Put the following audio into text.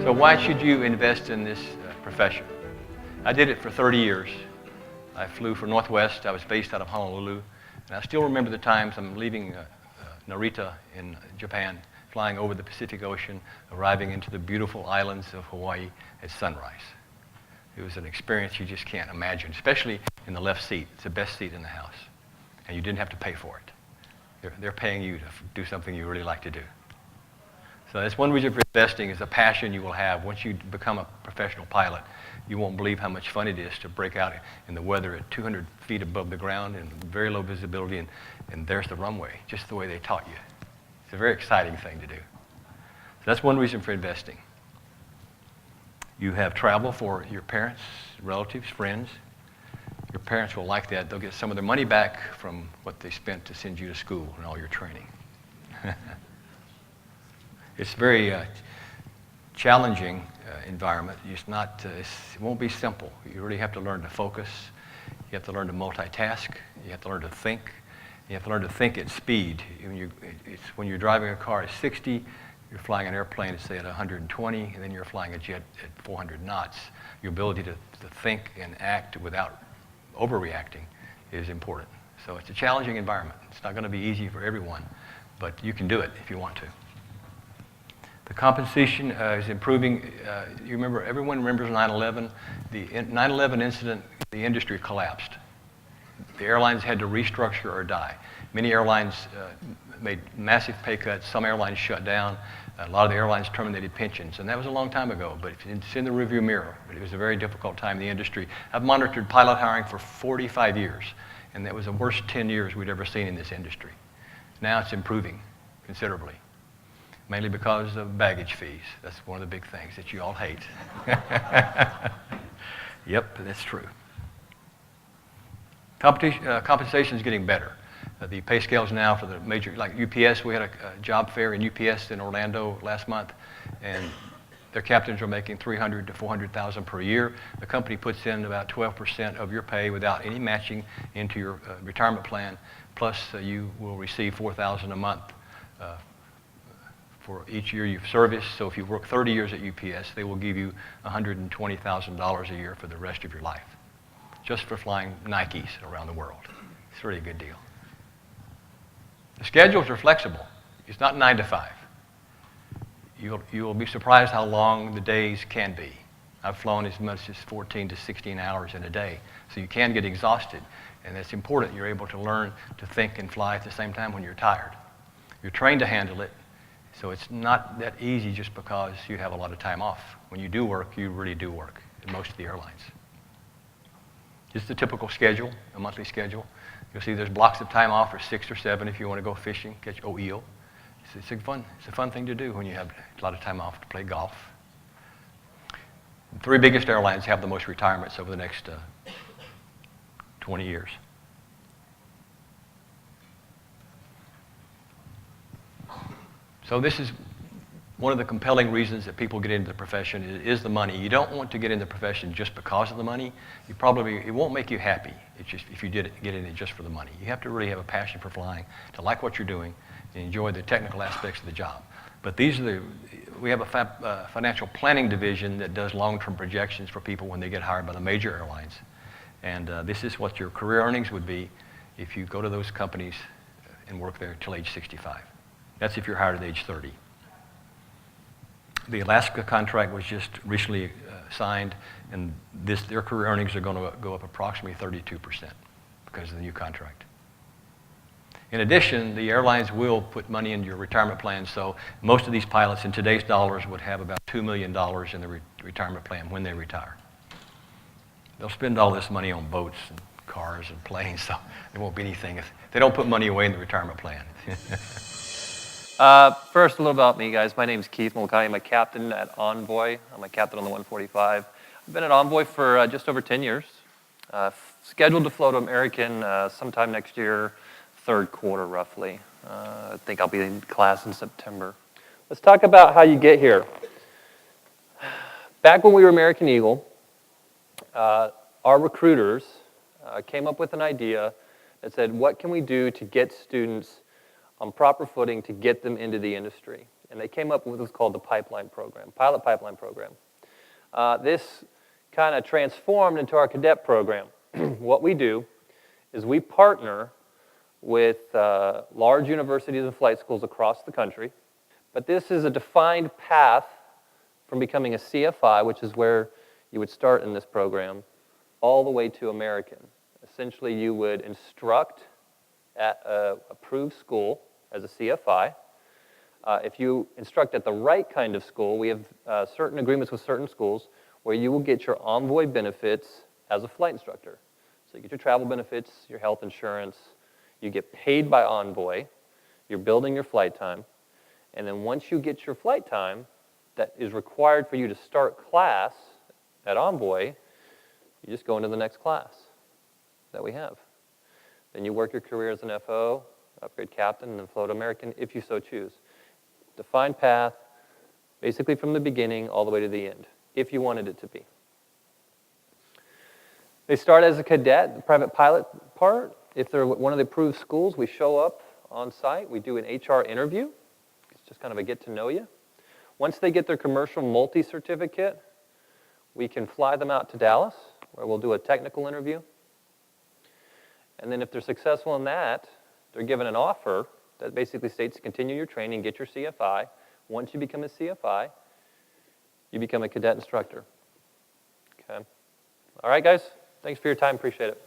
So why should you invest in this profession? I did it for 30 years. I flew for Northwest. I was based out of Honolulu. And I still remember the times I'm leaving Narita in Japan, flying over the Pacific Ocean, arriving into the beautiful islands of Hawaii at sunrise. It was an experience you just can't imagine, especially in the left seat. It's the best seat in the house. And you didn't have to pay for it. They're paying you to do something you really like to do. So that's one reason for investing is a passion you will have. Once you become a professional pilot, you won't believe how much fun it is to break out in the weather at 200 feet above the ground and very low visibility, and there's the runway, just the way they taught you. It's a very exciting thing to do. So that's one reason for investing. You have travel for your parents, relatives, friends. Your parents will like that. They'll get some of their money back from what they spent to send you to school and all your training. It's very challenging environment. It won't be simple. You really have to learn to focus. You have to learn to multitask. You have to learn to think. You have to learn to think at speed. When you're driving a car at 60, you're flying an airplane at, say, at 120, and then you're flying a jet at 400 knots. Your ability to think and act without overreacting is important. So it's a challenging environment. It's not going to be easy for everyone, but you can do it if you want to. The compensation is improving. Everyone remembers 9/11. The 9/11 incident, the industry collapsed. The airlines had to restructure or die. Many airlines made massive pay cuts. Some airlines shut down. A lot of the airlines terminated pensions, and that was a long time ago, but it's in the rearview mirror. But it was a very difficult time in the industry. I've monitored pilot hiring for 45 years, and that was the worst 10 years we'd ever seen in this industry. Now it's improving considerably, mainly because of baggage fees. That's one of the big things that you all hate. Yep, that's true. Compensation is getting better. The pay scales now for the major, like UPS, we had a job fair in UPS in Orlando last month, and their captains are making $300,000 to $400,000 per year. The company puts in about 12% of your pay without any matching into your retirement plan. Plus, you will receive $4,000 a month for each year you've serviced. So if you work 30 years at UPS, they will give you $120,000 a year for the rest of your life, just for flying Nikes around the world. It's really a good deal. The schedules are flexible. It's not 9 to 5. You will be surprised how long the days can be. I've flown as much as 14 to 16 hours in a day, so you can get exhausted, and it's important you're able to learn to think and fly at the same time when you're tired. You're trained to handle it, so it's not that easy just because you have a lot of time off. When you do work, you really do work in most of the airlines. It's the typical schedule, a monthly schedule. You'll see there's blocks of time off for 6 or 7 if you want to go fishing, catch eel. It's a fun thing to do when you have a lot of time off to play golf. The 3 biggest airlines have the most retirements over the next 20 years. So this is one of the compelling reasons that people get into the profession is the money. You don't want to get into the profession just because of the money. It won't make you happy if you get in it just for the money. You have to really have a passion for flying, to like what you're doing, and enjoy the technical aspects of the job. But we have a financial planning division that does long-term projections for people when they get hired by the major airlines. And this is what your career earnings would be if you go to those companies and work there till age 65. That's if you're hired at age 30. The Alaska contract was just recently signed, and their career earnings are going to go up approximately 32% because of the new contract. In addition, the airlines will put money into your retirement plan, so most of these pilots in today's dollars would have about $2 million in the retirement plan when they retire. They'll spend all this money on boats and cars and planes, so there won't be anything if they don't put money away in the retirement plan. First, a little about me, guys. My name's Keith Mulcahy. I'm a captain at Envoy. I'm a captain on the 145. I've been at Envoy for just over 10 years. Scheduled to float American sometime next year, 3rd quarter roughly. I think I'll be in class in September. Let's talk about how you get here. Back when we were American Eagle, our recruiters came up with an idea that said, what can we do to get students on proper footing to get them into the industry? And they came up with what's called the pipeline program, pilot pipeline program. This kind of transformed into our cadet program. What we do is we partner with large universities and flight schools across the country. But this is a defined path from becoming a CFI, which is where you would start in this program, all the way to American. Essentially, you would instruct at an approved school as a CFI. If you instruct at the right kind of school, we have certain agreements with certain schools where you will get your Envoy benefits as a flight instructor. So you get your travel benefits, your health insurance, you get paid by Envoy, you're building your flight time, and then once you get your flight time that is required for you to start class at Envoy, you just go into the next class that we have. Then you work your career as an FO, upgrade captain, and then float American if you so choose. Defined path, basically from the beginning all the way to the end, if you wanted it to be. They start as a cadet, the private pilot part. If they're one of the approved schools, we show up on site. We do an HR interview. It's just kind of a get to know you. Once they get their commercial multi-certificate, we can fly them out to Dallas, where we'll do a technical interview. And then if they're successful in that, they're given an offer that basically states continue your training, get your CFI. Once you become a CFI, you become a cadet instructor. Okay. All right, guys. Thanks for your time. Appreciate it.